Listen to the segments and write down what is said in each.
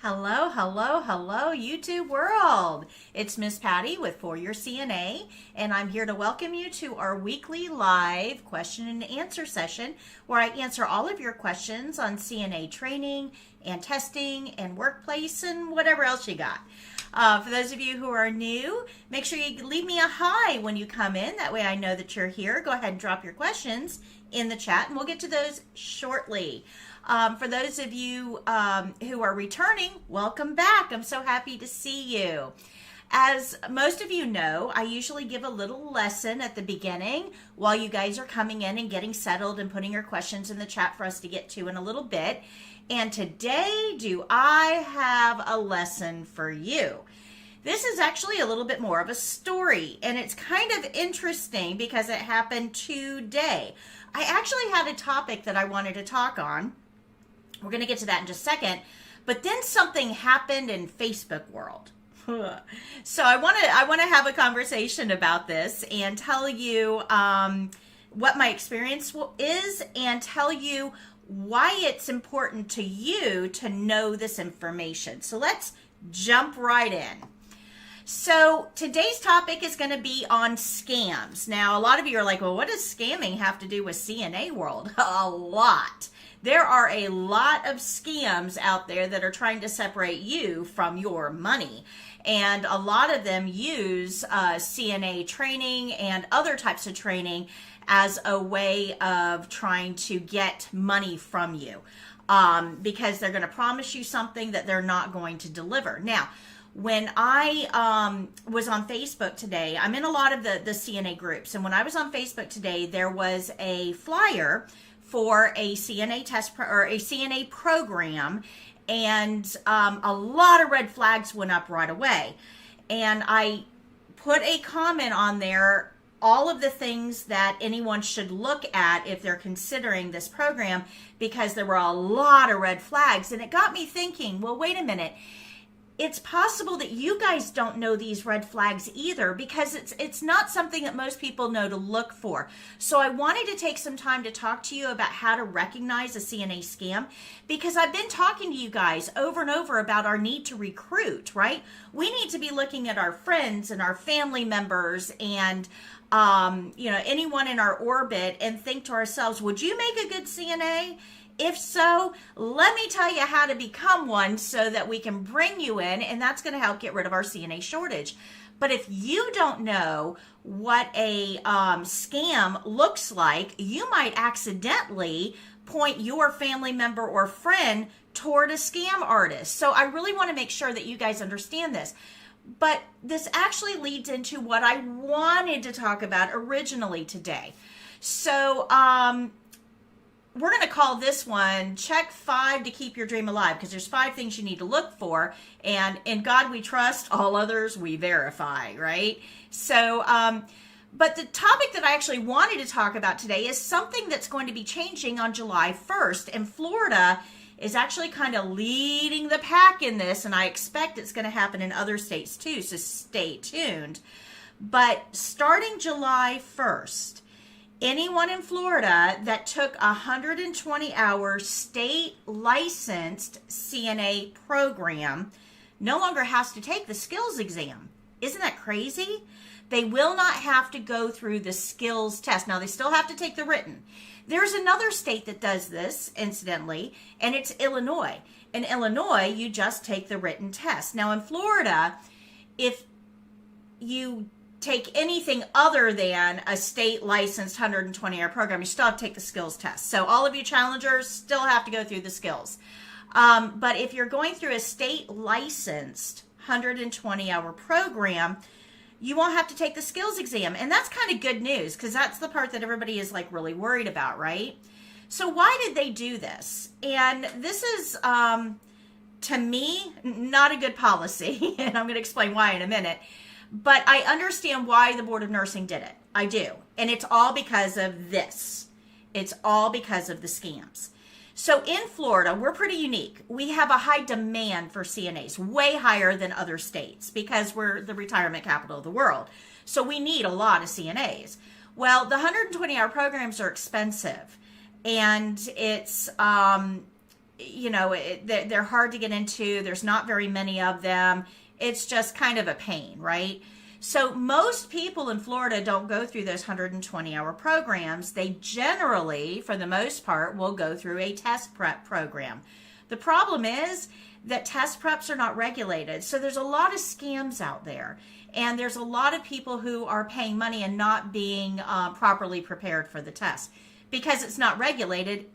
Hello, hello, hello, YouTube world. It's Miss Patty with For Your CNA, and I'm here to welcome you to our weekly live question and answer session where I answer all of your questions on CNA training and testing and workplace and whatever else you got. For those of you who are new, make sure you leave me a hi when you come in. That way I know that you're here. Go ahead and drop your questions in the chat, and we'll get to those shortly. For those of you who are returning, welcome back. I'm so happy to see you. As most of you know, I usually give a little lesson at the beginning while you guys are coming in and getting settled and putting your questions in the chat for us to get to in a little bit. And today, do I have a lesson for you? This is actually a little bit more of a story, and it's kind of interesting because it happened today. I actually had a topic that I wanted to talk on. We're going to get to that in just a second. But then something happened in Facebook world. So I want to have a conversation about this and tell you what my experience is and tell you why it's important to you to know this information. So let's jump right in. So today's topic is going to be on scams. Now, a lot of you are like, well, what does scamming have to do with CNA world? A lot. There are a lot of scams out there that are trying to separate you from your money. And a lot of them use CNA training and other types of training as a way of trying to get money from you because they're going to promise you something that they're not going to deliver. Now, when I was on Facebook today, I'm in a lot of the CNA groups. And when I was on Facebook today, there was a flyer for a CNA test or a CNA program, and a lot of red flags went up right away. And I put a comment on there, all of the things that anyone should look at if they're considering this program, because there were a lot of red flags. And it got me thinking, well, wait a minute. It's possible that you guys don't know these red flags either, because it's not something that most people know to look for. So I wanted to take some time to talk to you about how to recognize a CNA scam, because I've been talking to you guys over and over about our need to recruit, right? We need to be looking at our friends and our family members and anyone in our orbit and think to ourselves, would you make a good CNA? If so, let me tell you how to become one so that we can bring you in, and that's going to help get rid of our CNA shortage. But if you don't know what a scam looks like, you might accidentally point your family member or friend toward a scam artist. So I really want to make sure that you guys understand this. But this actually leads into what I wanted to talk about originally today. So, we're going to call this one check 5 to keep your dream alive, because there's 5 things you need to look for, and in God we trust, all others we verify, right? So, but the topic that I actually wanted to talk about today is something that's going to be changing on July 1st, and Florida is actually kind of leading the pack in this, and I expect it's going to happen in other states too, so stay tuned. But starting July 1st, anyone in Florida that took a 120-hour state-licensed CNA program no longer has to take the skills exam. Isn't that crazy? They will not have to go through the skills test. Now, they still have to take the written. There's another state that does this, incidentally, and it's Illinois. In Illinois, you just take the written test. Now, in Florida, if you take anything other than a state licensed 120-hour program, you still have to take the skills test. So all of you challengers still have to go through the skills. But if you're going through a state licensed 120-hour program, you won't have to take the skills exam. And that's kind of good news, because that's the part that everybody is like really worried about, right? So why did they do this? And this is, to me, not a good policy. And I'm going to explain why in a minute. But I understand why the Board of Nursing did it. I do. And it's all because of this. It's all because of the scams. So in Florida, we're pretty unique. We have a high demand for CNAs, way higher than other states, because we're the retirement capital of the world. So we need a lot of CNAs. Well, the 120-hour programs are expensive. And it's they're hard to get into. There's not very many of them. It's just kind of a pain, right? So most people in Florida don't go through those 120-hour programs. They generally, for the most part, will go through a test prep program. The problem is that test preps are not regulated. So there's a lot of scams out there. And there's a lot of people who are paying money and not being properly prepared for the test. Because it's not regulated,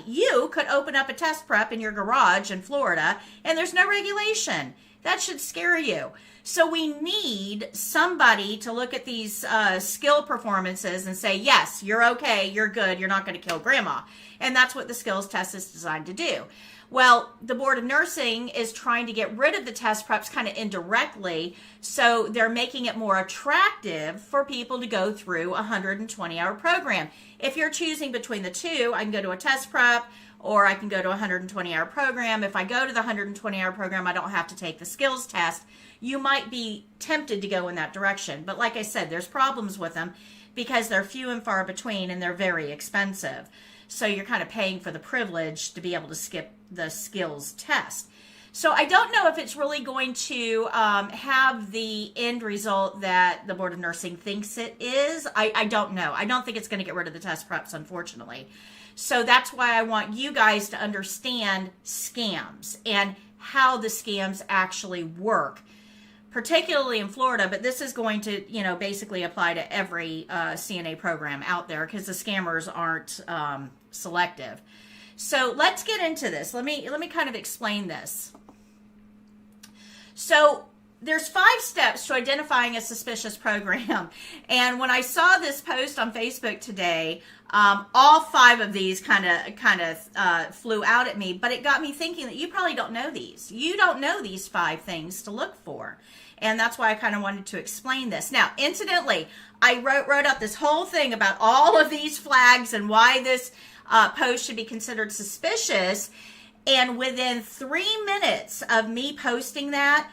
you could open up a test prep in your garage in Florida and there's no regulation. That should scare you. So we need somebody to look at these skill performances and say, yes, you're okay, you're good, you're not going to kill grandma. And that's what the skills test is designed to do. Well, the Board of Nursing is trying to get rid of the test preps kind of indirectly, so they're making it more attractive for people to go through a 120-hour program. If you're choosing between the two, I can go to a test prep or I can go to a 120-hour program. If I go to the 120-hour program, I don't have to take the skills test. You might be tempted to go in that direction. But like I said, there's problems with them because they're few and far between and they're very expensive. So you're kind of paying for the privilege to be able to skip the skills test. So I don't know if it's really going to have the end result that the Board of Nursing thinks it is. I don't know. I don't think it's going to get rid of the test preps, unfortunately. So that's why I want you guys to understand scams and how the scams actually work, particularly in Florida, but this is going to, basically apply to every CNA program out there because the scammers aren't selective. So let's get into this. Let me kind of explain this. So there's 5 steps to identifying a suspicious program. And when I saw this post on Facebook today, all 5 of these kind of flew out at me, but it got me thinking that you probably don't know these. You don't know these 5 things to look for. And that's why I kind of wanted to explain this. Now, incidentally, I wrote out this whole thing about all of these flags and why this post should be considered suspicious. And within 3 minutes of me posting that,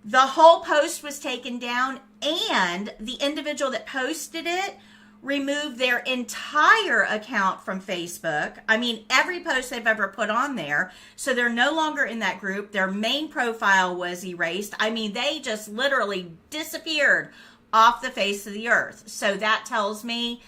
the whole post was taken down and the individual that posted it removed their entire account from Facebook. I mean, every post they've ever put on there. So they're no longer in that group. Their main profile was erased. I mean, they just literally disappeared off the face of the earth. So that tells me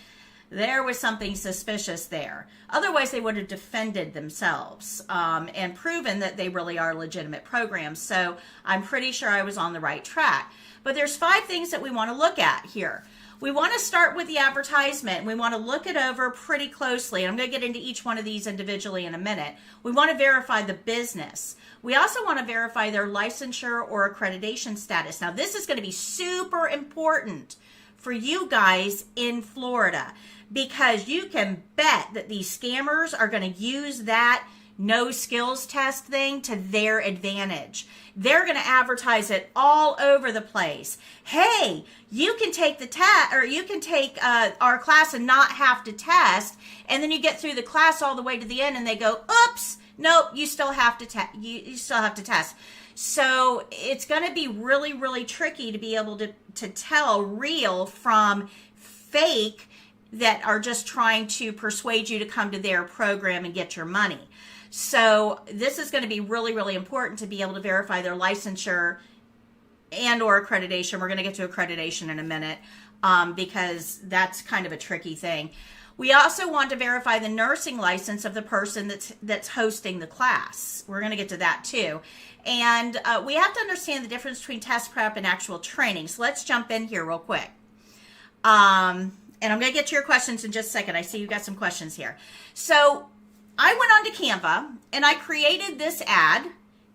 there was something suspicious there. Otherwise, they would have defended themselves and proven that they really are legitimate programs. So I'm pretty sure I was on the right track. But there's 5 things that we want to look at here. We want to start with the advertisement. We want to look it over pretty closely. I'm going to get into each one of these individually in a minute. We want to verify the business. We also want to verify their licensure or accreditation status. Now, this is going to be super important for you guys in Florida because you can bet that these scammers are going to use that no skills test thing to their advantage. They're going to advertise it all over the place. Hey, you can take the test, or you can take our class and not have to test, and then you get through the class all the way to the end, and they go, "Oops, nope, you still have to you still have to test." So it's going to be really, really tricky to be able to tell real from fake that are just trying to persuade you to come to their program and get your money. So this is going to be really, really important to be able to verify their licensure and or accreditation. We're going to get to accreditation in a minute because that's kind of a tricky thing. We also want to verify the nursing license of the person that's hosting the class. We're going to get to that too. And we have to understand the difference between test prep and actual training. So let's jump in here real quick. And I'm going to get to your questions in just a second. I see you got some questions here. So I went on to Canva and I created this ad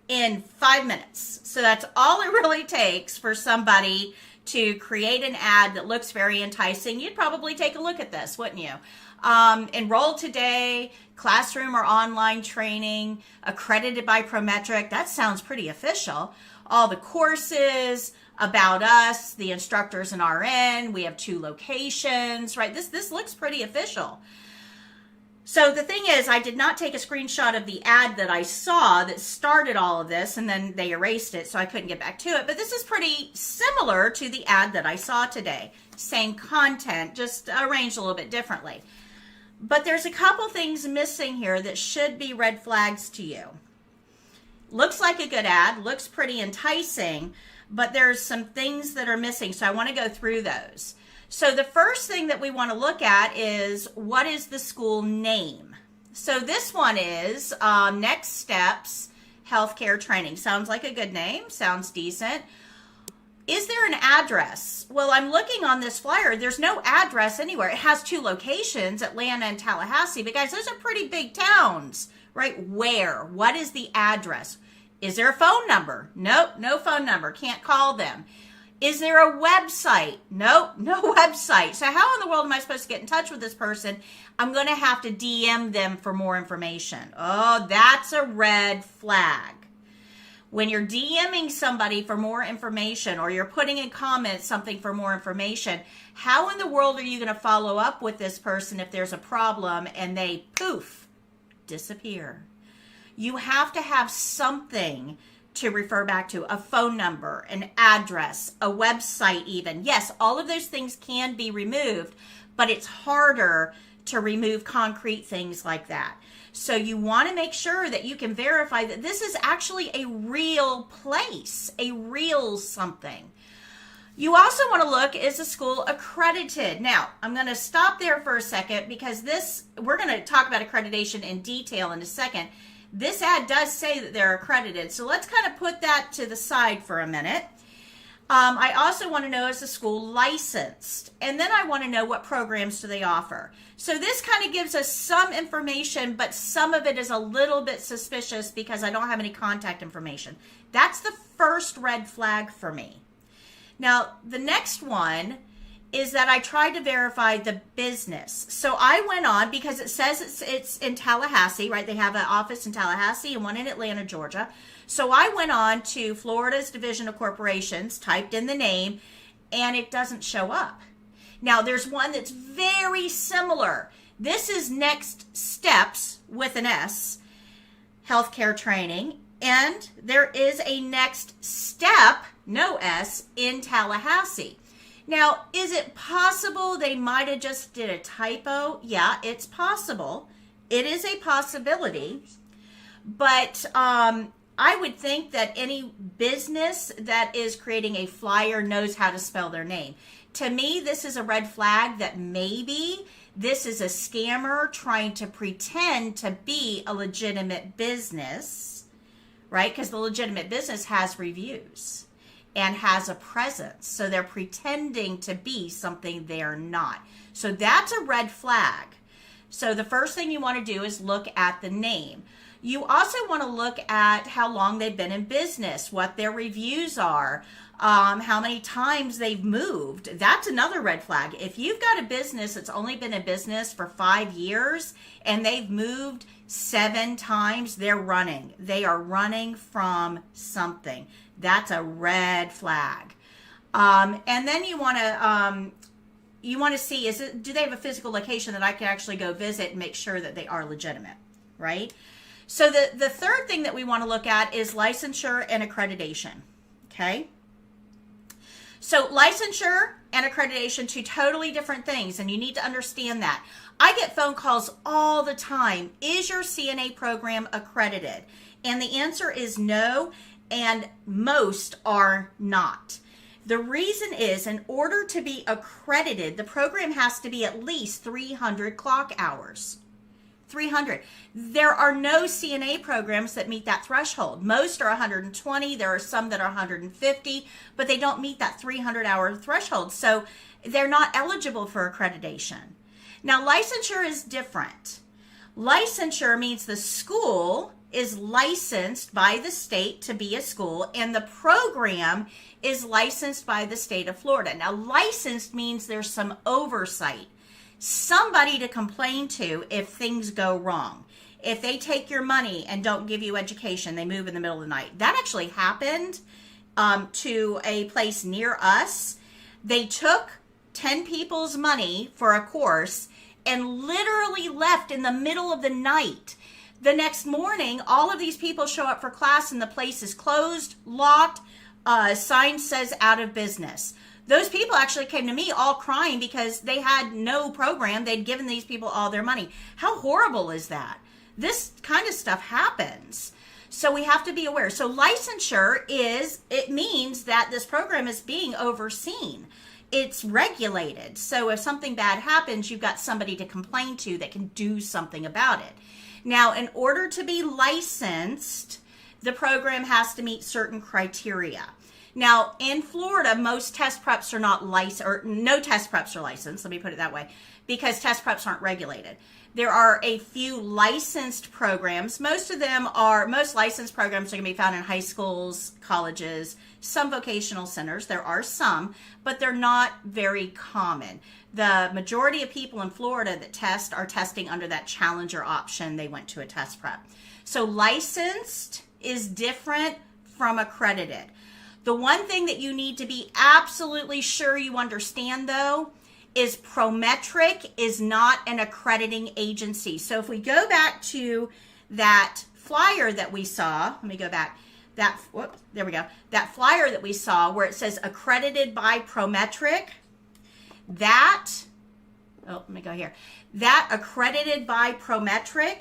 in 5 minutes. So that's all it really takes for somebody to create an ad that looks very enticing. You'd probably take a look at this, wouldn't you? Enroll today, classroom or online training, accredited by Prometric. That sounds pretty official. All the courses, about us, the instructors and RN. We have 2 locations, right? This looks pretty official. So the thing is, I did not take a screenshot of the ad that I saw that started all of this, and then they erased it, so I couldn't get back to it. But this is pretty similar to the ad that I saw today. Same content, just arranged a little bit differently. But there's a couple things missing here that should be red flags to you. Looks like a good ad, looks pretty enticing, but there's some things that are missing. So I want to go through those. So the first thing that we want to look at is, what is the school name? So this one is Next Steps Healthcare Training. Sounds like a good name, sounds decent. Is there an address? Well, I'm looking on this flyer. There's no address anywhere. It has 2 locations, Atlanta and Tallahassee. But guys, those are pretty big towns, right? Where? What is the address? Is there a phone number? Nope, no phone number. Can't call them. Is there a website? Nope, no website. So how in the world am I supposed to get in touch with this person? I'm going to have to DM them for more information. Oh, that's a red flag. When you're DMing somebody for more information, or you're putting in comments something for more information, how in the world are you going to follow up with this person if there's a problem and they poof, disappear? You have to have something to refer back to, a phone number, an address, a website even. Yes, all of those things can be removed, but it's harder to remove concrete things like that. So you want to make sure that you can verify that this is actually a real place, a real something. You also want to look, is the school accredited? Now, I'm going to stop there for a second because we're going to talk about accreditation in detail in a second. This ad does say that they're accredited, so let's kind of put that to the side for a minute. I also want to know, is the school licensed? And then I want to know, what programs do they offer? So this kind of gives us some information, but some of it is a little bit suspicious because I don't have any contact information. That's the first red flag for me. Now, the next one is that I tried to verify the business. So I went on, because it says it's in Tallahassee, right? They have an office in Tallahassee and one in Atlanta, Georgia. So I went on to Florida's Division of Corporations, typed in the name, and it doesn't show up. Now, there's one that's very similar. This is Next Steps, with an S, Healthcare Training, and there is a Next Step, no S, in Tallahassee. Now, is it possible they might have just did a typo? Yeah, it's possible. It is a possibility. But I would think that any business that is creating a flyer knows how to spell their name. To me, this is a red flag that maybe this is a scammer trying to pretend to be a legitimate business, right? Because the legitimate business has reviews and has a presence. So they're pretending to be something they're not. So that's a red flag. So the first thing you want to do is look at the name. You also want to look at how long they've been in business, what their reviews are, how many times they've moved. That's another red flag. If you've got a business that's only been in business for 5 years and they've moved 7 times, they're running. They are running from something. That's a red flag. And then you want to see, do they have a physical location that I can actually go visit and make sure that they are legitimate, right? So the third thing that we want to look at is licensure and accreditation, okay? So licensure and accreditation, 2 totally different things, and you need to understand that. I get phone calls all the time. Is your CNA program accredited? And the answer is no, and most are not. The reason is, in order to be accredited, the program has to be at least 300 clock hours. 300. There are no CNA programs that meet that threshold. Most are 120. There are some that are 150, but they don't meet that 300-hour threshold. So they're not eligible for accreditation. Now, licensure is different. Licensure means the school is licensed by the state to be a school, and the program is licensed by the state of Florida. Now, licensed means there's some oversight. Somebody to complain to if things go wrong. If they take your money and don't give you education, they move in the middle of the night. That actually happened to a place near us. They took 10 people's money for a course and literally left in the middle of the night. The next morning, all of these people show up for class and the place is closed, locked, sign says out of business. those people actually came to me all crying because they had no program. They'd given these people all their money. How horrible is that? This kind of stuff happens. So we have to be aware. So licensure it means that this program is being overseen. It's regulated. So if something bad happens, you've got somebody to complain to that can do something about it. Now, in order to be licensed, the program has to meet certain criteria. Now, in Florida, most test preps are not licensed, or no test preps are licensed, let me put it that way, because test preps aren't regulated. There are a few licensed programs. Most licensed programs are going to be found in high schools, colleges, some vocational centers. There are some, but they're not very common. The majority of people in Florida that test are testing under that challenger option. They went to a test prep. So licensed is different from accredited. The one thing that you need to be absolutely sure you understand, though, is Prometric is not an accrediting agency. So if we go back to that flyer that we saw, let me go back. There we go. That flyer that we saw where it says accredited by Prometric, that accredited by Prometric,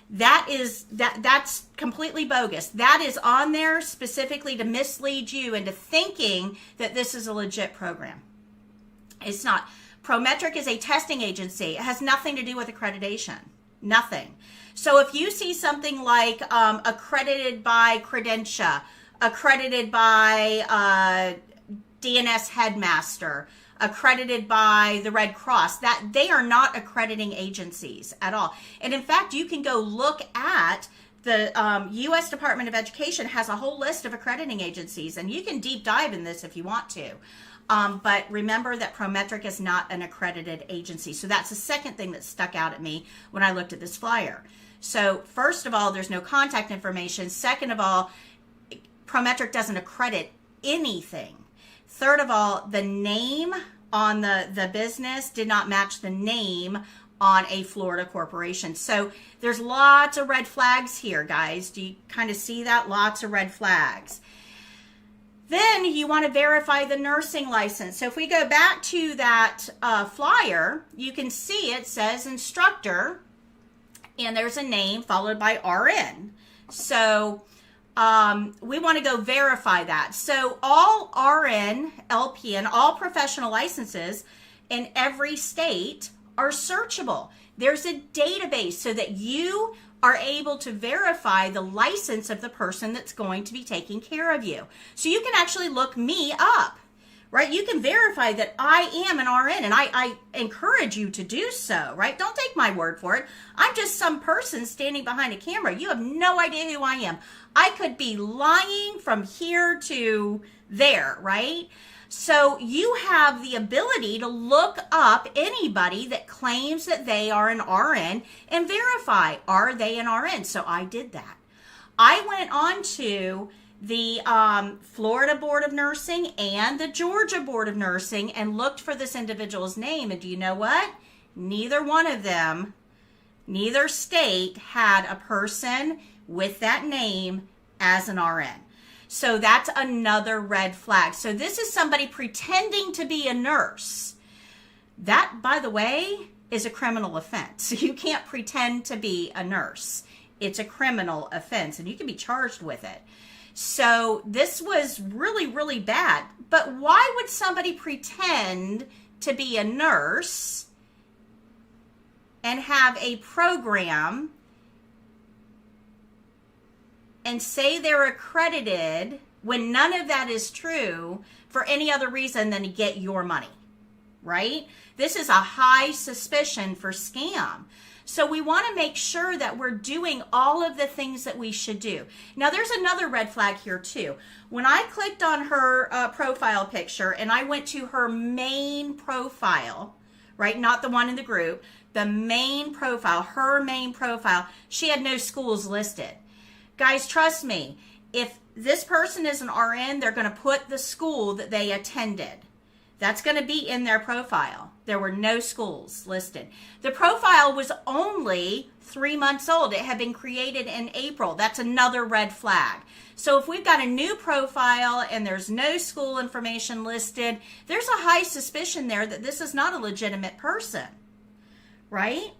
that's completely bogus. That is on there specifically to mislead you into thinking that this is a legit program. It's not. Prometric is a testing agency. It has nothing to do with accreditation. Nothing. So if you see something like accredited by Credentia, accredited by DNS Headmaster, accredited by the Red Cross, that they are not accrediting agencies at all. And in fact, you can go look at the U.S. Department of Education has a whole list of accrediting agencies, and you can deep dive in this if you want to. But remember that Prometric is not an accredited agency. So that's the second thing that stuck out at me when I looked at this flyer. So first of all, there's no contact information. Second of all, Prometric doesn't accredit anything. Third of all, the name on the business did not match the name on a Florida corporation. So there's lots of red flags here, guys. Do you kind of see that? Lots of red flags. Then you want to verify the nursing license. So if we go back to that flyer, you can see it says instructor, and there's a name followed by RN. So we want to go verify that. So all RN, LPN, all professional licenses in every state are searchable. There's a database so that you are able to verify the license of the person that's going to be taking care of you. So you can actually look me up, right? You can verify that I am an RN, and I encourage you to do so, right? Don't take my word for it. I'm just some person standing behind a camera. You have no idea who I am. I could be lying from here to there, right? So you have the ability to look up anybody that claims that they are an RN and verify, are they an RN? So I did that. I went on to the Florida Board of Nursing and the Georgia Board of Nursing and looked for this individual's name. And do you know what? Neither one of them, neither state had a person with that name as an RN. So that's another red flag. So this is somebody pretending to be a nurse. That, by the way, is a criminal offense. You can't pretend to be a nurse. It's a criminal offense, and you can be charged with it. So this was really, really bad. But why would somebody pretend to be a nurse and have a program and say they're accredited when none of that is true for any other reason than to get your money, right? This is a high suspicion for scam. So we want to make sure that we're doing all of the things that we should do. Now, there's another red flag here too. When I clicked on her profile picture and I went to her main profile, right, not the one in the group, the main profile, her main profile, she had no schools listed. Guys, trust me, if this person is an RN, they're going to put the school that they attended. That's going to be in their profile. There were no schools listed. The profile was only 3 months old. It had been created in April. That's another red flag. So if we've got a new profile and there's no school information listed, there's a high suspicion there that this is not a legitimate person, right?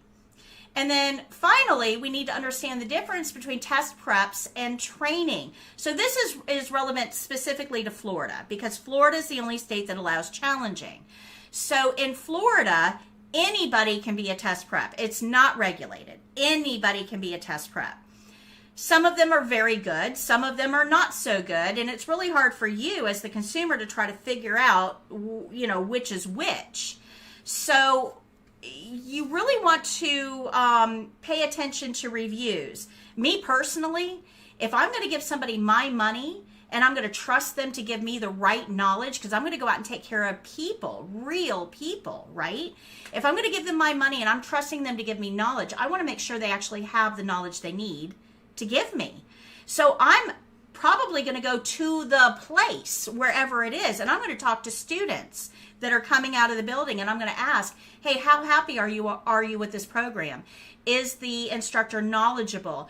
And then finally, we need to understand the difference between test preps and training. So this is relevant specifically to Florida, because Florida is the only state that allows challenging. So in Florida, anybody can be a test prep. It's not regulated. Anybody can be a test prep. Some of them are very good. Some of them are not so good. And it's really hard for you as the consumer to try to figure out, which is which. So you really want to pay attention to reviews. Me personally, if I'm going to give somebody my money and I'm going to trust them to give me the right knowledge, because I'm going to go out and take care of people, real people, right? If I'm going to give them my money and I'm trusting them to give me knowledge, I want to make sure they actually have the knowledge they need to give me. So I'm probably going to go to the place wherever it is, and I'm going to talk to students that are coming out of the building, and I'm going to ask, hey, how happy are you with this program? Is the instructor knowledgeable?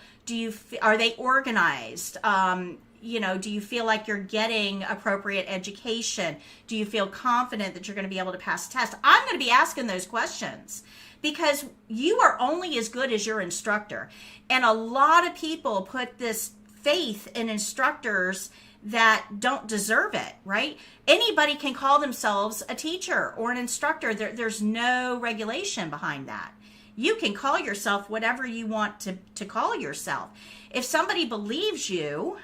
Are they organized? Do you feel like you're getting appropriate education? Do you feel confident that you're going to be able to pass tests? I'm going to be asking those questions, because you are only as good as your instructor. And a lot of people put this faith in instructors that don't deserve it, right? Anybody can call themselves a teacher or an instructor. There's no regulation behind that. You can call yourself whatever you want to call yourself. If somebody believes you,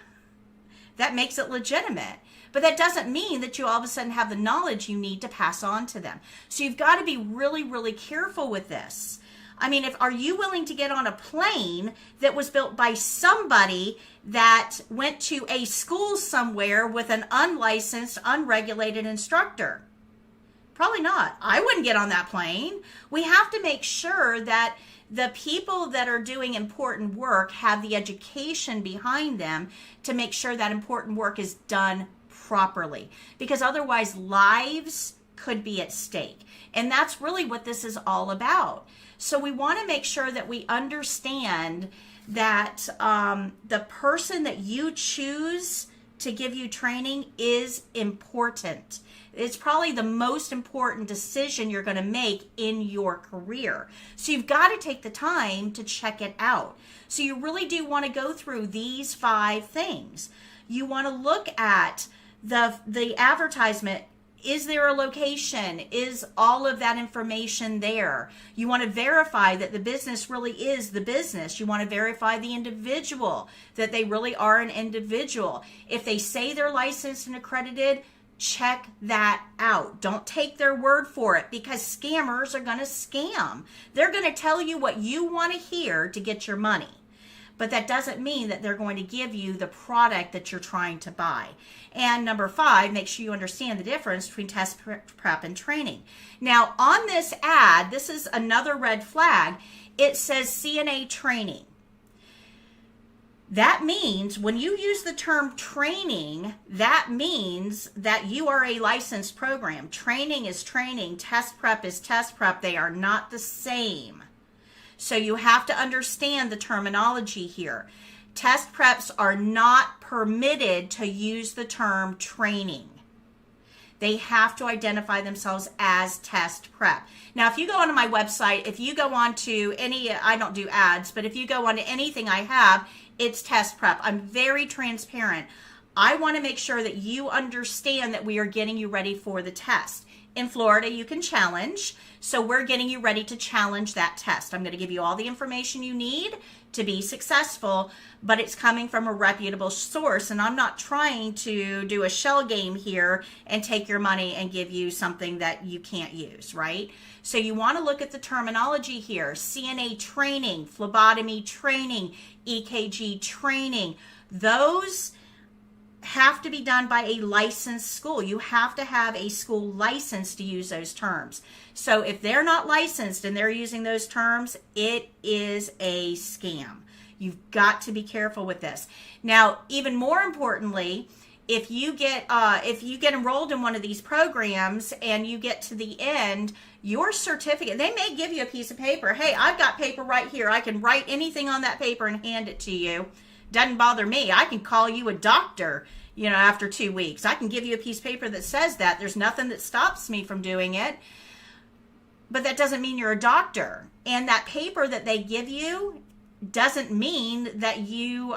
that makes it legitimate. But that doesn't mean that you all of a sudden have the knowledge you need to pass on to them. So you've got to be really, really careful with this. I mean, are you willing to get on a plane that was built by somebody that went to a school somewhere with an unlicensed, unregulated instructor? Probably not. I wouldn't get on that plane. We have to make sure that the people that are doing important work have the education behind them to make sure that important work is done properly, because otherwise lives could be at stake. And that's really what this is all about. So we want to make sure that we understand that the person that you choose to give you training is important. It's probably the most important decision you're going to make in your career. So you've got to take the time to check it out. So you really do want to go through these 5 things. You want to look at the advertisement. Is there a location? Is all of that information there? You want to verify that the business really is the business. You want to verify the individual, that they really are an individual. If they say they're licensed and accredited, check that out. Don't take their word for it, because scammers are going to scam. They're going to tell you what you want to hear to get your money. But that doesn't mean that they're going to give you the product that you're trying to buy. And number 5, make sure you understand the difference between test prep and training. Now, on this ad, this is another red flag. It says CNA training. That means when you use the term training, that means that you are a licensed program. Training is training. Test prep is test prep. They are not the same. So you have to understand the terminology here. Test preps are not permitted to use the term training. They have to identify themselves as test prep. Now, if you go onto my website, if you go on to any, I don't do ads, but if you go onto anything I have, it's test prep. I'm very transparent. I want to make sure that you understand that we are getting you ready for the test. In Florida, you can challenge. So we're getting you ready to challenge that test. I'm going to give you all the information you need to be successful, but it's coming from a reputable source. And I'm not trying to do a shell game here and take your money and give you something that you can't use, right? So you want to look at the terminology here. CNA training, phlebotomy training, EKG training. Those have to be done by a licensed school. You have to have a school license to use those terms. So if they're not licensed and they're using those terms, it is a scam. You've got to be careful with this. Now, even more importantly, if you get enrolled in one of these programs and you get to the end, your certificate, they may give you a piece of paper. Hey, I've got paper right here. I can write anything on that paper and hand it to you. Doesn't bother me. I can call you a doctor, after 2 weeks. I can give you a piece of paper that says that. There's nothing that stops me from doing it. But that doesn't mean you're a doctor. And that paper that they give you doesn't mean that you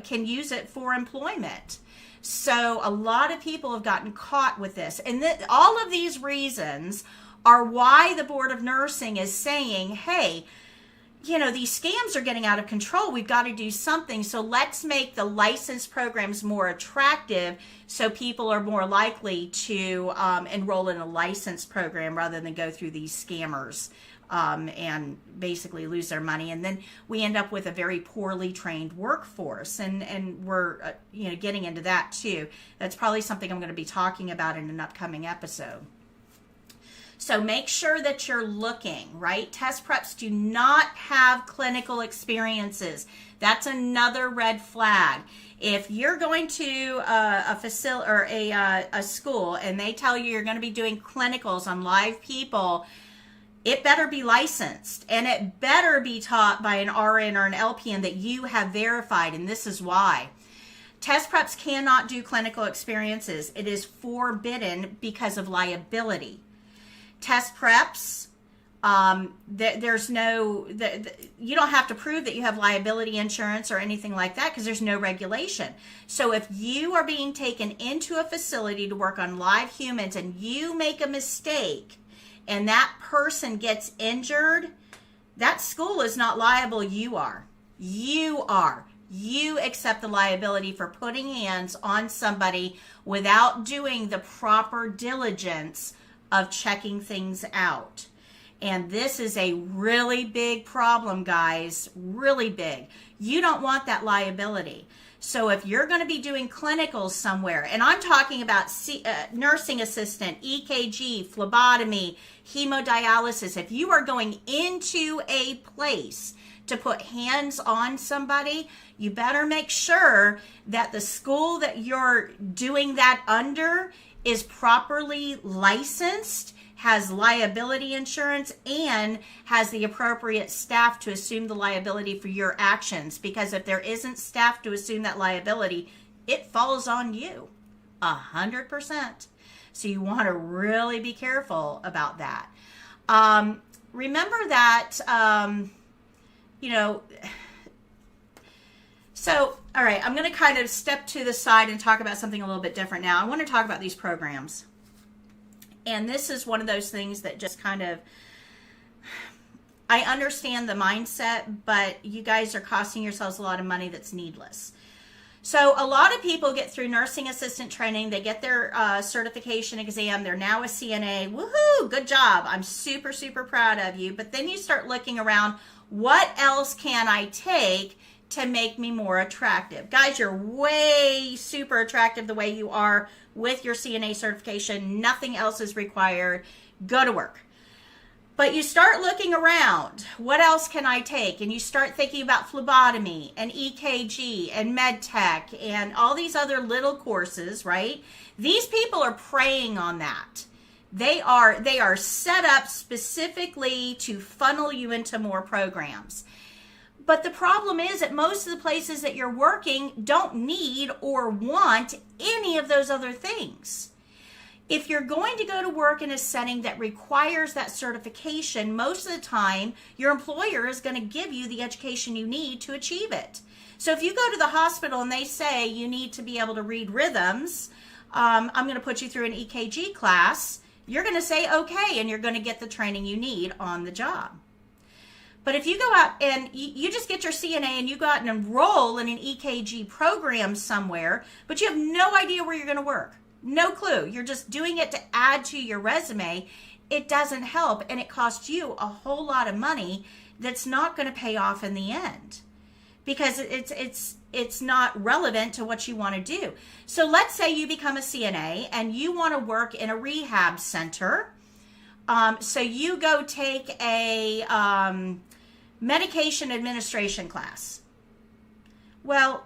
can use it for employment. So a lot of people have gotten caught with this. And all of these reasons are why the Board of Nursing is saying, hey, these scams are getting out of control. We've got to do something. So let's make the licensed programs more attractive so people are more likely to enroll in a licensed program rather than go through these scammers and basically lose their money. And then we end up with a very poorly trained workforce. And we're getting into that too. That's probably something I'm going to be talking about in an upcoming episode. So make sure that you're looking, right? Test preps do not have clinical experiences. That's another red flag. If you're going to a facility or a school and they tell you you're going to be doing clinicals on live people, it better be licensed and it better be taught by an RN or an LPN that you have verified. And this is why. Test preps cannot do clinical experiences. It is forbidden because of liability. Test preps, there's no, you don't have to prove that you have liability insurance or anything like that because there's no regulation. So if you are being taken into a facility to work on live humans and you make a mistake and that person gets injured, that school is not liable. You are. You are. You accept the liability for putting hands on somebody without doing the proper diligence of checking things out. And this is a really big problem, guys, really big. You don't want that liability. So if you're going to be doing clinicals somewhere, and I'm talking about nursing assistant, EKG, phlebotomy, hemodialysis, if you are going into a place to put hands on somebody, you better make sure that the school that you're doing that under is properly licensed, has liability insurance, and has the appropriate staff to assume the liability for your actions. Because if there isn't staff to assume that liability, it falls on you 100%. So you want to really be careful about that. Remember that, so, all right, I'm going to kind of step to the side and talk about something a little bit different now. I want to talk about these programs. And this is one of those things that just kind of, I understand the mindset, but you guys are costing yourselves a lot of money that's needless. So a lot of people get through nursing assistant training. They get their certification exam. They're now a CNA. Woohoo! Good job. I'm super, super proud of you. But then you start looking around, what else can I take to make me more attractive? Guys, you're way super attractive the way you are with your CNA certification. Nothing else is required. Go to work. But you start looking around, what else can I take? And you start thinking about phlebotomy and EKG and med tech and all these other little courses, right? These people are preying on that. They are set up specifically to funnel you into more programs. But the problem is that most of the places that you're working don't need or want any of those other things. If you're going to go to work in a setting that requires that certification, most of the time, your employer is going to give you the education you need to achieve it. So if you go to the hospital and they say you need to be able to read rhythms, I'm going to put you through an EKG class, you're going to say okay, and you're going to get the training you need on the job. But if you go out and you just get your CNA and you go out and enroll in an EKG program somewhere, but you have no idea where you're going to work, no clue, you're just doing it to add to your resume, it doesn't help, and it costs you a whole lot of money that's not going to pay off in the end because it's not relevant to what you want to do. So let's say you become a CNA and you want to work in a rehab center. So you go take a medication administration class. Well,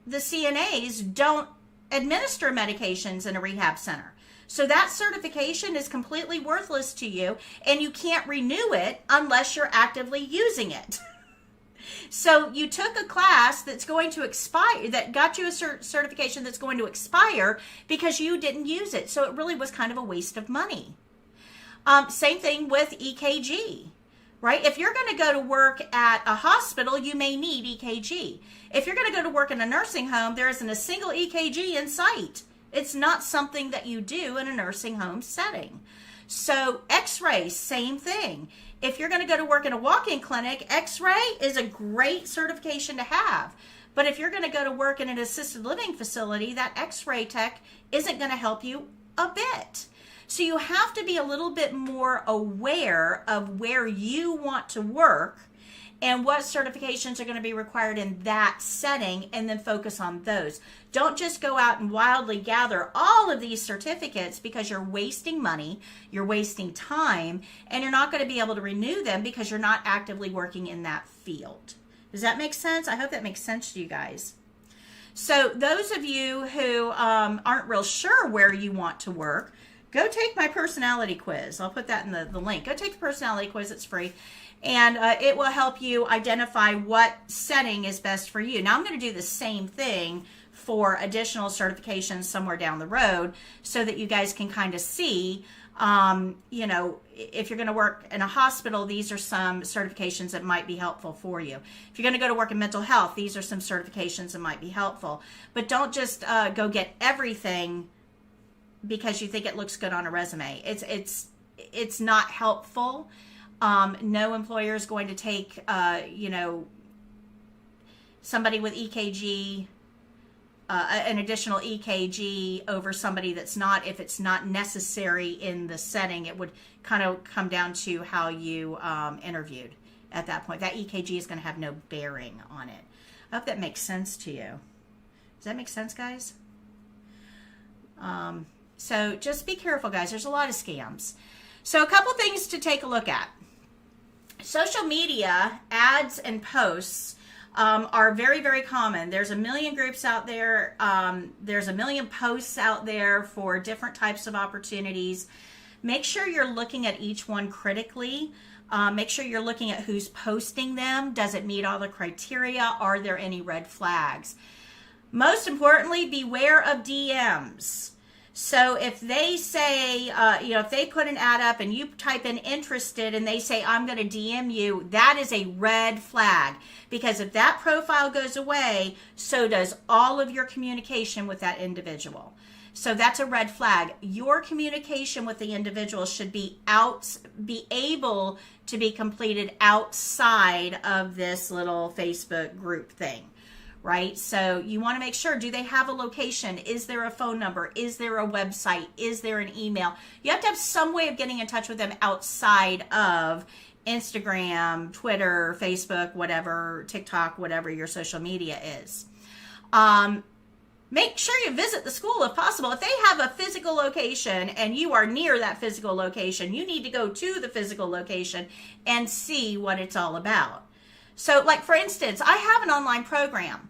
the CNAs don't administer medications in a rehab center. So that certification is completely worthless to you, and you can't renew it unless you're actively using it. So you took a class that's going to expire, that got you a certification that's going to expire because you didn't use it. So it really was kind of a waste of money. Same thing with EKG, right? If you're going to go to work at a hospital, you may need EKG. If you're going to go to work in a nursing home, there isn't a single EKG in sight. It's not something that you do in a nursing home setting. So X-ray, same thing. If you're going to go to work in a walk-in clinic, X-ray is a great certification to have. But if you're going to go to work in an assisted living facility, that X-ray tech isn't going to help you a bit. So you have to be a little bit more aware of where you want to work and what certifications are going to be required in that setting, and then focus on those. Don't just go out and wildly gather all of these certificates, because you're wasting money, you're wasting time, and you're not going to be able to renew them because you're not actively working in that field. Does that make sense? I hope that makes sense to you guys. So those of you who aren't real sure where you want to work, go take my personality quiz. I'll put that in the link. Go take the personality quiz. It's free. And it will help you identify what setting is best for you. Now, I'm going to do the same thing for additional certifications somewhere down the road, so that you guys can kind of see, you know, if you're going to work in a hospital, these are some certifications that might be helpful for you. If you're going to go to work in mental health, these are some certifications that might be helpful. But don't just go get everything because you think it looks good on a resume. It's not helpful. No employer is going to take, you know, somebody with EKG, an additional EKG over somebody that's not, if it's not necessary in the setting. It would kind of come down to how you interviewed at that point. That EKG is going to have no bearing on it. I hope that makes sense to you. Does that make sense, guys? So just be careful, guys. There's a lot of scams. So a couple things to take a look at. Social media ads and posts are very, very common. There's a million groups out there. There's a million posts out there for different types of opportunities. Make sure you're looking at each one critically. Make sure you're looking at who's posting them. Does it meet all the criteria? Are there any red flags? Most importantly, beware of DMs. So if they say, you know, if they put an ad up and you type in interested and they say, I'm going to DM you, that is a red flag. Because if that profile goes away, so does all of your communication with that individual. So that's a red flag. Your communication with the individual should be able to be completed outside of this little Facebook group thing. Right? So you want to make sure, do they have a location? Is there a phone number? Is there a website? Is there an email? You have to have some way of getting in touch with them outside of Instagram, Twitter, Facebook, whatever, TikTok, whatever your social media is. Make sure you visit the school if possible. If they have a physical location and you are near that physical location, you need to go to the physical location and see what it's all about. So, like, for instance, I have an online program,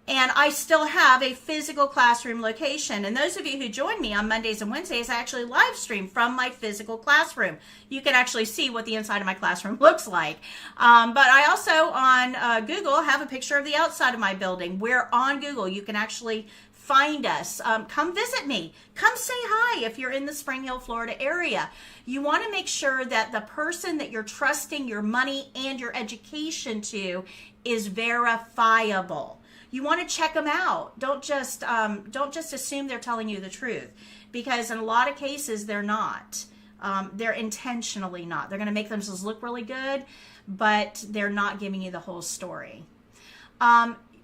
and I still have a physical classroom location. And those of you who join me on Mondays and Wednesdays, I actually live stream from my physical classroom. You can actually see what the inside of my classroom looks like. But I also, on Google, have a picture of the outside of my building. We're on Google. You can actually find us. Come visit me. Come say hi if you're in the Spring Hill, Florida area. You want to make sure that the person that you're trusting your money and your education to is verifiable. You want to check them out. Don't just assume they're telling you the truth, because in a lot of cases they're not. They're intentionally not. They're going to make themselves look really good, but they're not giving you the whole story.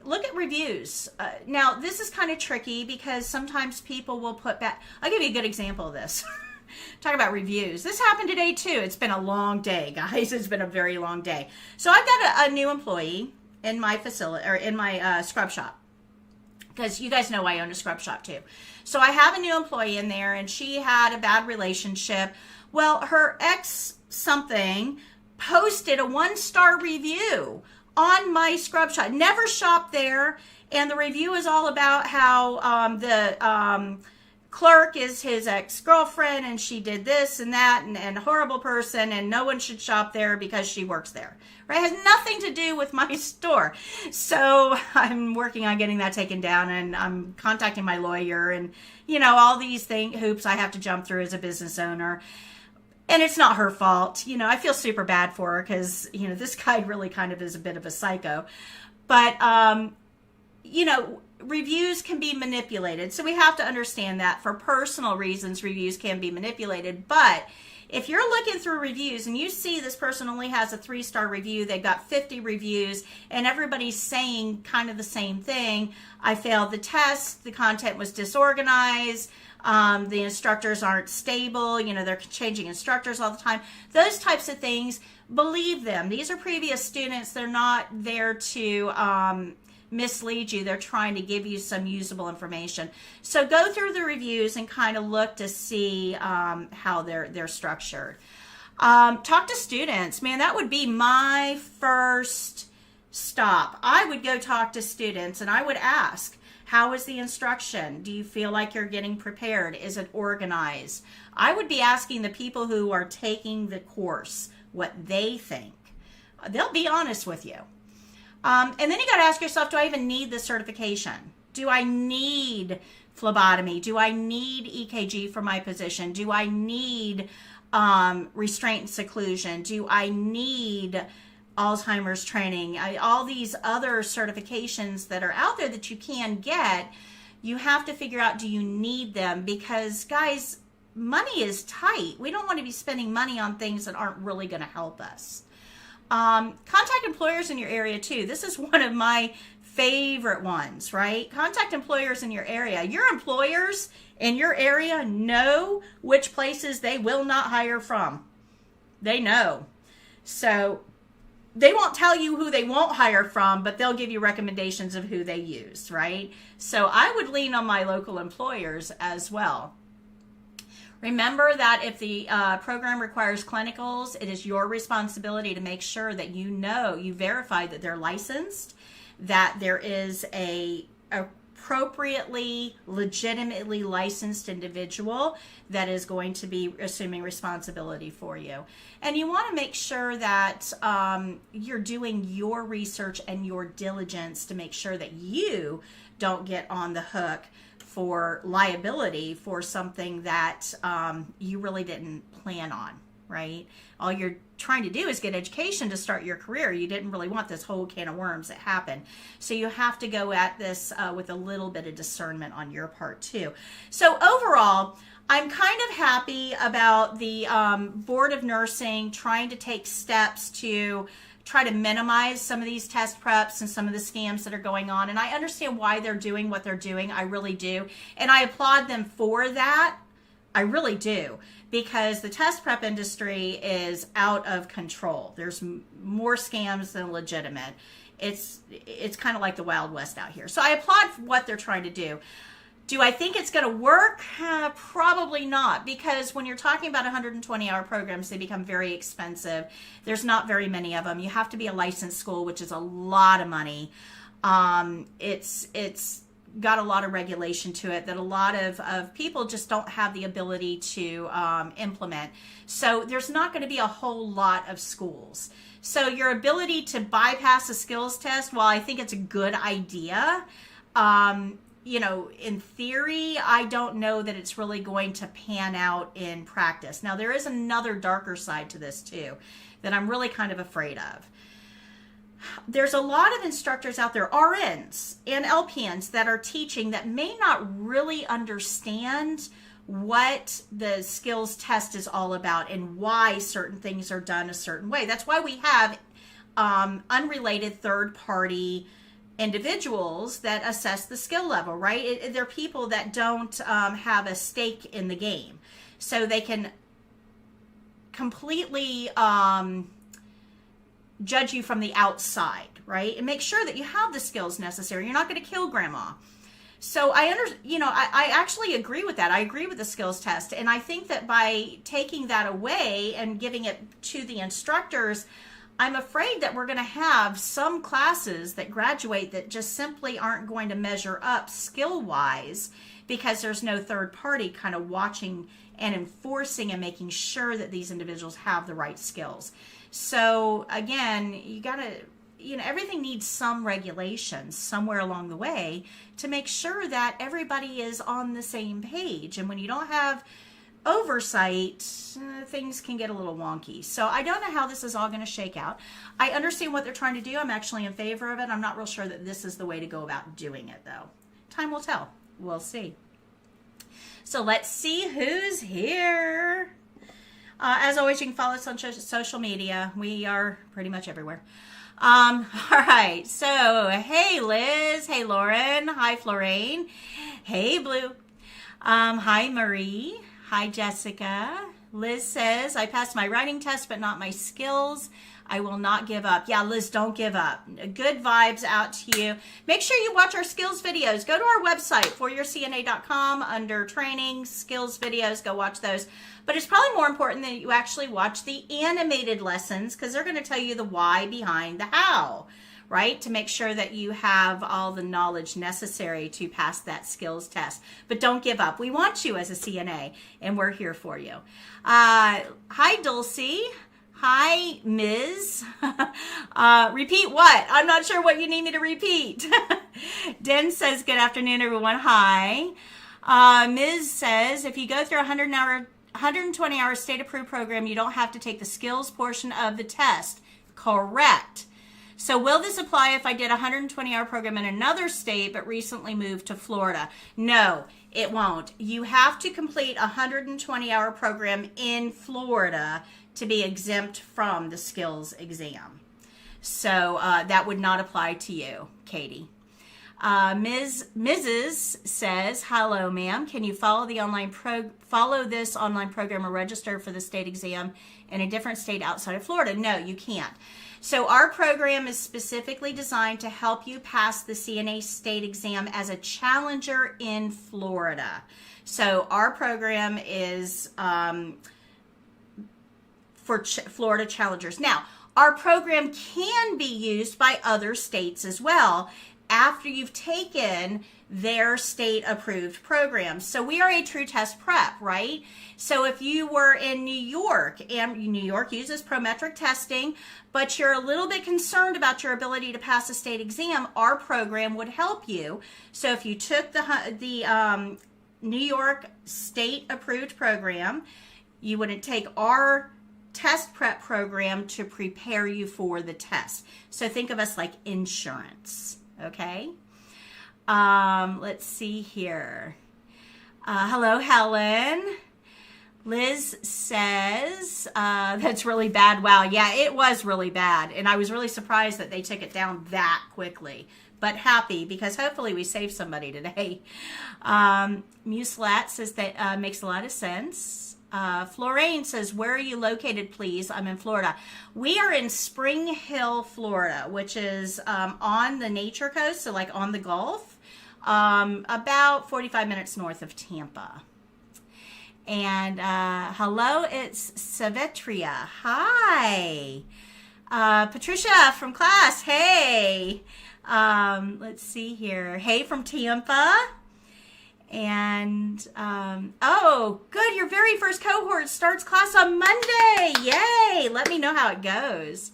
Look at reviews. Now, this is kind of tricky because sometimes people will put back. I'll give you a good example of this. Talk about reviews. This happened today too. It's been a long day, guys. It's been a very long day. So I've got a new employee in my facility, or in my scrub shop, because you guys know I own a scrub shop too. So I have a new employee in there, and she had a bad relationship. Well, her ex something posted a 1-star review on my scrub shop. Never shop there. And the review is all about how the clerk is his ex-girlfriend and she did this and that and a horrible person and no one should shop there because she works there. Right? It has nothing to do with my store. So I'm working on getting that taken down, and I'm contacting my lawyer and, all these hoops I have to jump through as a business owner. And it's not her fault. I feel super bad for her because, this guy really kind of is a bit of a psycho. But, reviews can be manipulated. So we have to understand that for personal reasons, reviews can be manipulated. But if you're looking through reviews and you see this person only has a 3-star review, they've got 50 reviews, and everybody's saying kind of the same thing. I failed the test. The content was disorganized. The instructors aren't stable. They're changing instructors all the time. Those types of things, believe them. These are previous students. They're not there to mislead you. They're trying to give you some usable information. So go through the reviews and kind of look to see how they're structured. Talk to students. Man, that would be my first stop. I would go talk to students and I would ask, how is the instruction? Do you feel like you're getting prepared? Is it organized? I would be asking the people who are taking the course what they think. They'll be honest with you. And then you got to ask yourself, do I even need this certification? Do I need phlebotomy? Do I need EKG for my position? Do I need restraint and seclusion? Do I need Alzheimer's training? All these other certifications that are out there that you can get, you have to figure out, do you need them? Because, guys, money is tight. We don't want to be spending money on things that aren't really going to help us. Contact employers in your area too. This is one of my favorite ones, right? Contact employers in your area. Your employers in your area know which places they will not hire from. They know. So they won't tell you who they won't hire from, but they'll give you recommendations of who they use, right? So I would lean on my local employers as well. Remember that if the program requires clinicals, it is your responsibility to make sure that you verify that they're licensed, that there is a appropriately, legitimately licensed individual that is going to be assuming responsibility for you. And you want to make sure that you're doing your research and your diligence to make sure that you don't get on the hook for liability for something that you really didn't plan on, right? All you're trying to do is get education to start your career. You didn't really want this whole can of worms that happened. So you have to go at this with a little bit of discernment on your part too. So overall, I'm kind of happy about the Board of Nursing trying to take steps to try to minimize some of these test preps and some of the scams that are going on. And I understand why they're doing what they're doing. I really do. And I applaud them for that. I really do. Because the test prep industry is out of control. There's more scams than legitimate. It's kind of like the Wild West out here. So I applaud what they're trying to do. Do I think it's going to work? Probably not, because when you're talking about 120-hour programs, they become very expensive. There's not very many of them. You have to be a licensed school, which is a lot of money. It's got a lot of regulation to it that a lot of people just don't have the ability to implement. So there's not going to be a whole lot of schools. So your ability to bypass a skills test, while I think it's a good idea, in theory, I don't know that it's really going to pan out in practice. Now, there is another darker side to this too that I'm really kind of afraid of. There's a lot of instructors out there, RNs and LPNs, that are teaching that may not really understand what the skills test is all about and why certain things are done a certain way. That's why we have unrelated third-party individuals that assess the skill level, right? They're people that don't have a stake in the game. So they can completely judge you from the outside, right? And make sure that you have the skills necessary. You're not going to kill grandma. So I actually agree with that. I agree with the skills test. And I think that by taking that away and giving it to the instructors, I'm afraid that we're going to have some classes that graduate that just simply aren't going to measure up skill-wise because there's no third party kind of watching and enforcing and making sure that these individuals have the right skills. So again, you got to, everything needs some regulations somewhere along the way to make sure that everybody is on the same page. And when you don't have oversight, things can get a little wonky. So I don't know how this is all going to shake out. I understand what they're trying to do. I'm actually in favor of it. I'm not real sure that this is the way to go about doing it, though. Time will tell. We'll see. So let's see who's here. As always, you can follow us on social media. We are pretty much everywhere. All right. So, hey, Liz. Hey, Lauren. Hi, Florine. Hey, Blue. Hi, Marie. Hi, Jessica. Liz says, I passed my writing test, but not my skills. I will not give up. Yeah, Liz, don't give up. Good vibes out to you. Make sure you watch our skills videos. Go to our website, foryourcna.com, under training, skills videos. Go watch those. But it's probably more important that you actually watch the animated lessons because they're going to tell you the why behind the how, right? To make sure that you have all the knowledge necessary to pass that skills test. But don't give up. We want you as a CNA, and we're here for you. Hi, Dulcie. Hi, Ms. Repeat what? I'm not sure what you need me to repeat. Den says, good afternoon, everyone. Hi. Ms. says, if you go through a 120-hour state-approved program, you don't have to take the skills portion of the test. Correct. So will this apply if I did a 120-hour program in another state but recently moved to Florida? No, it won't. You have to complete a 120-hour program in Florida to be exempt from the skills exam. So that would not apply to you, Katie. Mrs. says, hello, ma'am. Can you follow this online program or register for the state exam in a different state outside of Florida? No, you can't. So our program is specifically designed to help you pass the CNA state exam as a challenger in Florida. So our program is for Florida challengers. Now, our program can be used by other states as well after you've taken their state approved programs. So we are a true test prep, right? So if you were in New York, and New York uses Prometric testing, but you're a little bit concerned about your ability to pass a state exam, our program would help you. So if you took the New York state approved program, you would take our test prep program to prepare you for the test. So think of us like insurance, okay? Let's see here. Hello, Helen. Liz says, that's really bad. Wow, yeah, it was really bad. And I was really surprised that they took it down that quickly. But happy because hopefully we saved somebody today. Muselat says that makes a lot of sense. Florine says, where are you located, please? I'm in Florida. We are in Spring Hill, Florida, which is on the Nature Coast, so like on the Gulf, about 45 minutes north of Tampa. And hello, it's Savetria. Hi. Patricia from class. Hey. Let's see here. Hey from Tampa. And, oh, good. Your very first cohort starts class on Monday. Yay. Let me know how it goes.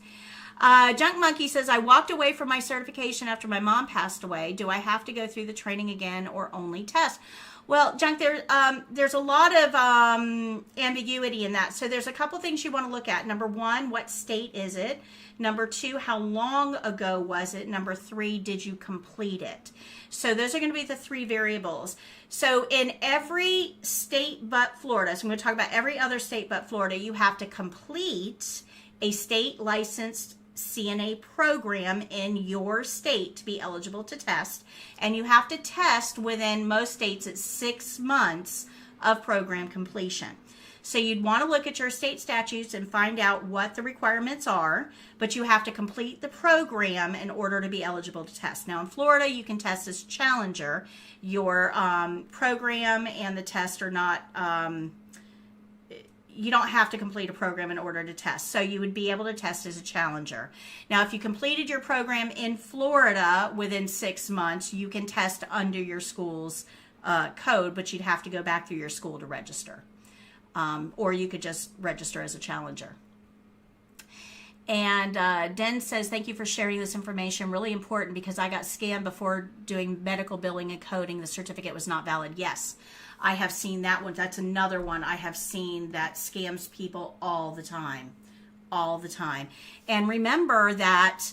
Junk Monkey says, I walked away from my certification after my mom passed away. Do I have to go through the training again or only test? Well, Junk, there's a lot of ambiguity in that. So there's a couple things you want to look at. Number one, what state is it? Number two, how long ago was it? Number three, did you complete it? So those are going to be the three variables. So in every state but Florida, so I'm going to talk about every other state but Florida, you have to complete a state licensed CNA program in your state to be eligible to test. And you have to test within most states at 6 months of program completion. So you'd want to look at your state statutes and find out what the requirements are, but you have to complete the program in order to be eligible to test. Now in Florida, you can test as challenger. Your program and the test are not, you don't have to complete a program in order to test. So you would be able to test as a challenger. Now, if you completed your program in Florida within 6 months, you can test under your school's code, but you'd have to go back through your school to register. Or you could just register as a challenger. And Den says, thank you for sharing this information. Really important because I got scammed before doing medical billing and coding. The certificate was not valid. Yes, I have seen that one. That's another one I have seen that scams people all the time. All the time. And remember that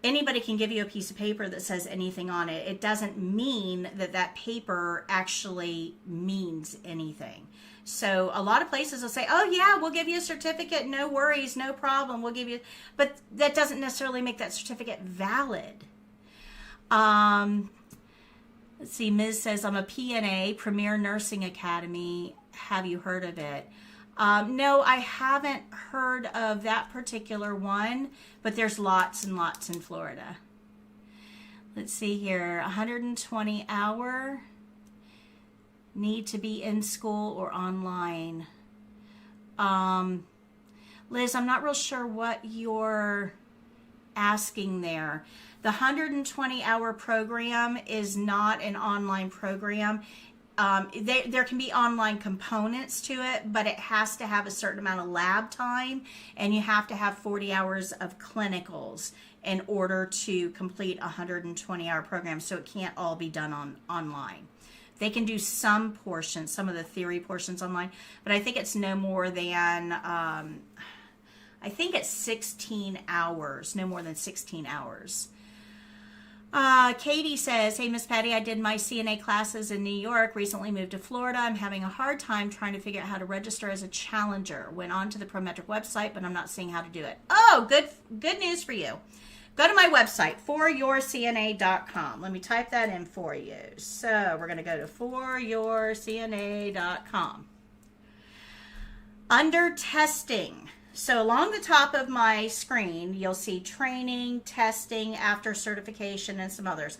anybody can give you a piece of paper that says anything on it. It doesn't mean that that paper actually means anything. So a lot of places will say, oh yeah, we'll give you a certificate, no worries, no problem, we'll give you, but that doesn't necessarily make that certificate valid. Let's see, Ms. says, I'm a PNA, Premier Nursing Academy. Have you heard of it? No, I haven't heard of that particular one, but there's lots and lots in Florida. Let's see here, 120 hour. Need to be in school or online. Liz, I'm not real sure what you're asking there. The 120 hour program is not an online program. There can be online components to it, but it has to have a certain amount of lab time, and you have to have 40 hours of clinicals in order to complete a 120 hour program, so it can't all be done online. They can do some portions, some of the theory portions online, but I think it's no more than, I think it's 16 hours, no more than 16 hours. Katie says, hey, Miss Patty, I did my CNA classes in New York, recently moved to Florida. I'm having a hard time trying to figure out how to register as a challenger. Went on to the Prometric website, but I'm not seeing how to do it. Oh, good news for you. Go to my website, foryourcna.com. Let me type that in for you. So we're going to go to foryourcna.com. Under testing, so along the top of my screen, you'll see training, testing, after certification, and some others.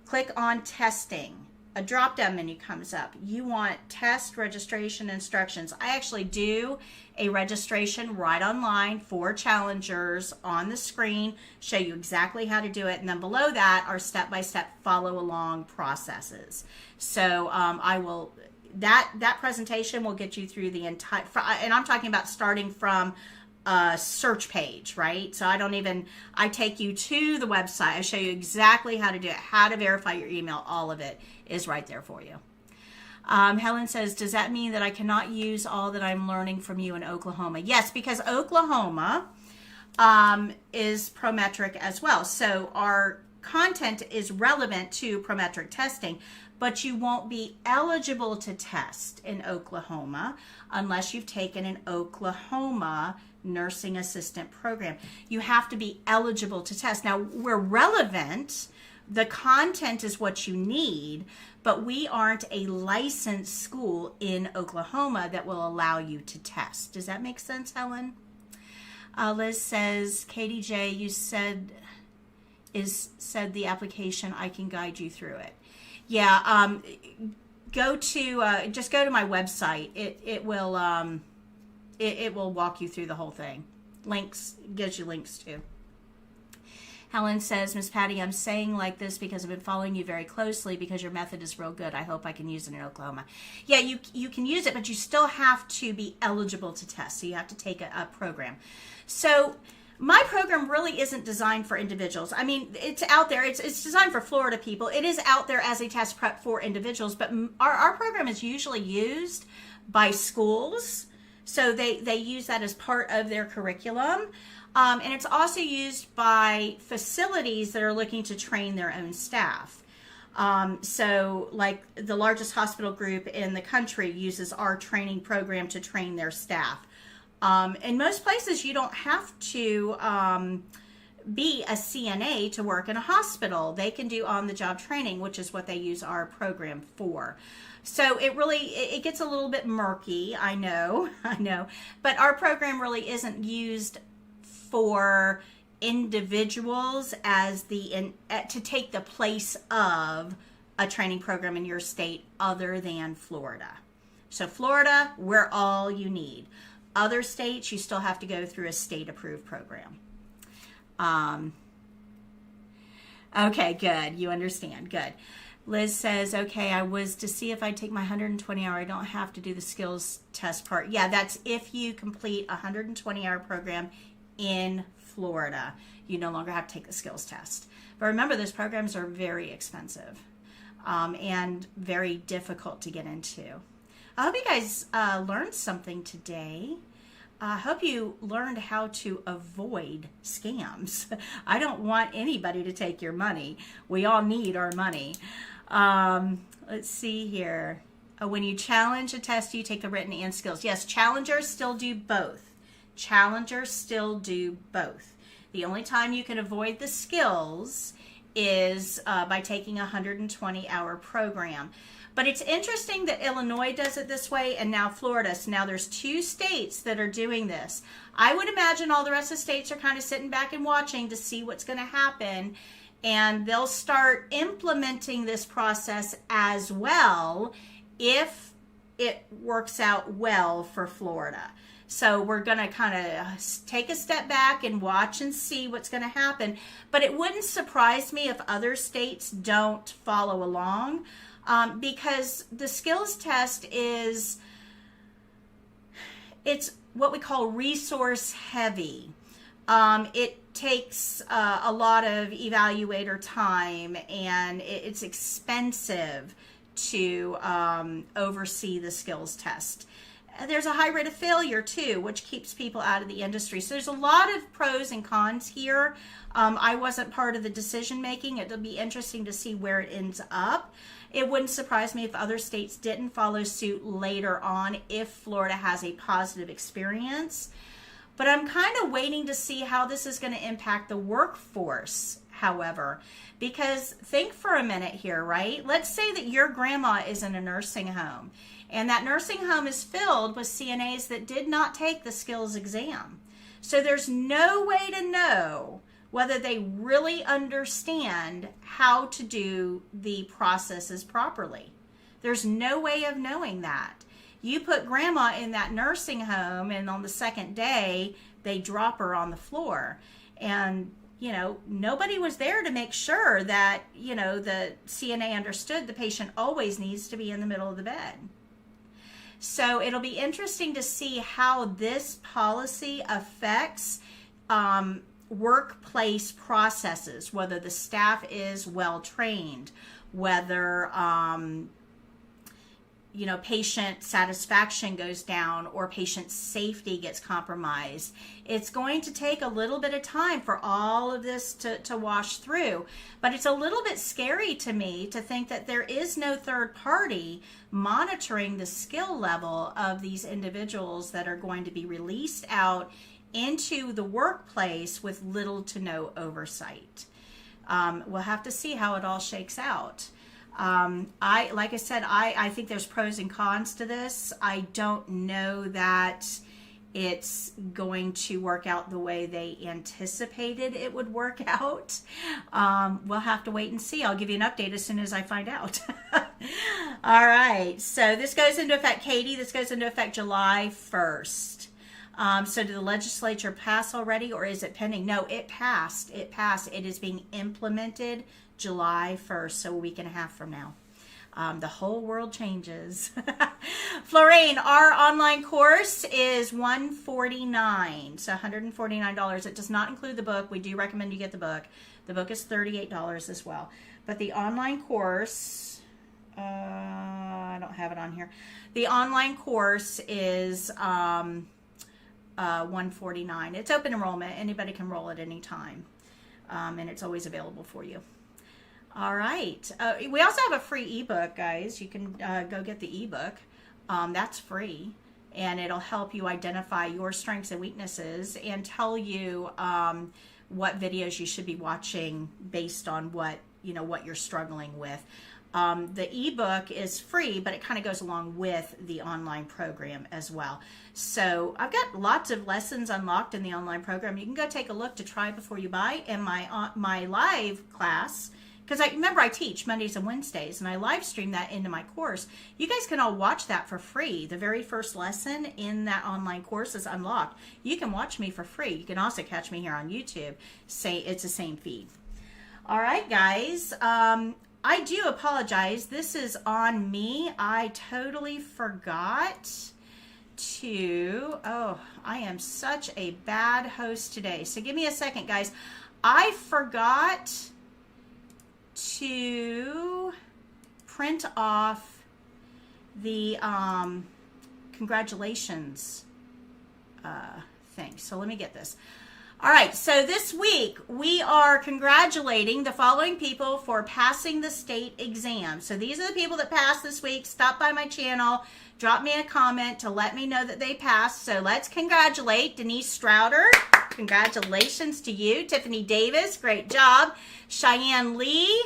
Click on testing. A drop-down menu comes up. You want test registration instructions. I actually do a registration right online for challengers on the screen, show you exactly how to do it, and then below that are step-by-step follow-along processes. So I will, that presentation will get you through the entire, and I'm talking about starting from a search page, right? So I take you to the website. I show you exactly how to do it, how to verify your email, all of it is right there for you. Helen says, does that mean that I cannot use all that I'm learning from you in Oklahoma? Yes, because Oklahoma is Prometric as well. So our content is relevant to Prometric testing, but you won't be eligible to test in Oklahoma unless you've taken an Oklahoma nursing assistant program. You have to be eligible to test. Now, we're relevant. The content is what you need, but we aren't a licensed school in Oklahoma that will allow you to test. Does that make sense, Helen? Liz says, Katie J, you said the application, I can guide you through it. Yeah, just go to my website. It will walk you through the whole thing. Links, gives you links too. Helen says, Miss Patty, I'm saying like this because I've been following you very closely because your method is real good. I hope I can use it in Oklahoma. Yeah, you can use it, but you still have to be eligible to test. So you have to take a program. So my program really isn't designed for individuals. I mean, it's out there. It's designed for Florida people. It is out there as a test prep for individuals, but our program is usually used by schools. So they use that as part of their curriculum. And it's also used by facilities that are looking to train their own staff. So like the largest hospital group in the country uses our training program to train their staff. In most places, you don't have to be a CNA to work in a hospital. They can do on-the-job training, which is what they use our program for. So it gets a little bit murky, I know, but our program really isn't used for individuals as to take the place of a training program in your state other than Florida. So Florida, we're all you need. Other states, you still have to go through a state-approved program. Okay, good. You understand. Good. Liz says, okay, I was to see if I take my 120-hour, I don't have to do the skills test part. Yeah, that's if you complete a 120-hour program in Florida. You no longer have to take the skills test. But remember, those programs are very expensive and very difficult to get into. I hope you guys learned something today. I hope you learned how to avoid scams. I don't want anybody to take your money. We all need our money. Let's see here. When you challenge a test, you take the written and skills. Yes, challengers still do both. Challengers still do both. The only time you can avoid the skills is by taking a 120-hour program. But it's interesting that Illinois does it this way and now Florida. So now there's 2 states that are doing this. I would imagine all the rest of the states are kind of sitting back and watching to see what's going to happen. And they'll start implementing this process as well if it works out well for Florida. So we're going to kind of take a step back and watch and see what's going to happen. But it wouldn't surprise me if other states don't follow along. Because the skills test it's what we call resource heavy. It takes a lot of evaluator time, and it's expensive to oversee the skills test. There's a high rate of failure too, which keeps people out of the industry. So there's a lot of pros and cons here. I wasn't part of the decision making. It'll be interesting to see where it ends up. It wouldn't surprise me if other states didn't follow suit later on if Florida has a positive experience. But I'm kind of waiting to see how this is going to impact the workforce, however, because think for a minute here, right? Let's say that your grandma is in a nursing home, and that nursing home is filled with CNAs that did not take the skills exam. So there's no way to know whether they really understand how to do the processes properly. There's no way of knowing that. You put grandma in that nursing home, and on the second day, they drop her on the floor. And, nobody was there to make sure that, the CNA understood the patient always needs to be in the middle of the bed. So it'll be interesting to see how this policy affects workplace processes, whether the staff is well trained, whether patient satisfaction goes down or patient safety gets compromised. It's going to take a little bit of time for all of this to wash through, but it's a little bit scary to me to think that there is no third party monitoring the skill level of these individuals that are going to be released out into the workplace with little to no oversight. We'll have to see how it all shakes out. Like I said, I think there's pros and cons to this. I don't know that it's going to work out the way they anticipated it would work out. We'll have to wait and see. I'll give you an update as soon as I find out. All right. So this goes into effect, Katie, this goes into effect July 1st. So did the legislature pass already, or is it pending? No, it passed. It passed. It is being implemented July 1st, so a week and a half from now. The whole world changes. Florine, our online course is $149, so $149. It does not include the book. We do recommend you get the book. The book is $38 as well. But the online course, I don't have it on here. The online course is $149. It's open enrollment. Anybody can enroll at any time, and it's always available for you. All right. We also have a free ebook, guys. You can go get the ebook. That's free, and it'll help you identify your strengths and weaknesses and tell you what videos you should be watching based on what you're struggling with. The ebook is free, but it kind of goes along with the online program as well. So I've got lots of lessons unlocked in the online program. You can go take a look to try before you buy. And my live class because I remember I teach Mondays and Wednesdays, and I live stream that into my course. You guys can all watch that for free. The very first lesson in that online course is unlocked. You can watch me for free. You can also catch me here on YouTube. It's the same feed. All right, guys. I do apologize. This is on me. I totally forgot to, I am such a bad host today. So give me a second, guys. I forgot to print off the congratulations thing. So let me get this. All right, so this week we are congratulating the following people for passing the state exam. So these are the people that passed this week. Stop by my channel, drop me a comment to let me know that they passed. So let's congratulate Denise Strouder. Congratulations to you. Tiffany Davis, great job. Cheyenne Lee,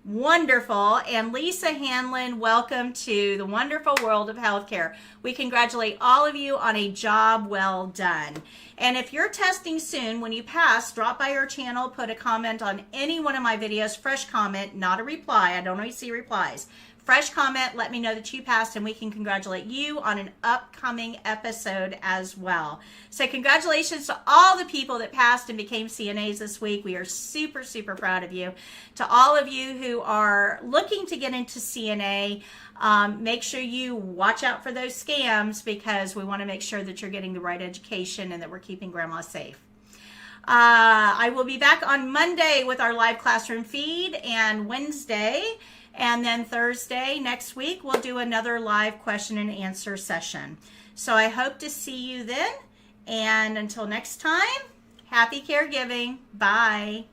wonderful. And Lisa Hanlon, welcome to the wonderful world of healthcare. We congratulate all of you on a job well done. And if you're testing soon, when you pass, drop by our channel, put a comment on any one of my videos, fresh comment, not a reply. I don't always see replies. Fresh comment, let me know that you passed, and we can congratulate you on an upcoming episode as well. So congratulations to all the people that passed and became CNAs this week. We are super, super proud of you. To all of you who are looking to get into CNA, make sure you watch out for those scams, because we want to make sure that you're getting the right education and that we're keeping grandma safe. I will be back on Monday with our live classroom feed, and Wednesday. And then Thursday next week, we'll do another live question and answer session. So I hope to see you then. And until next time, happy caregiving. Bye.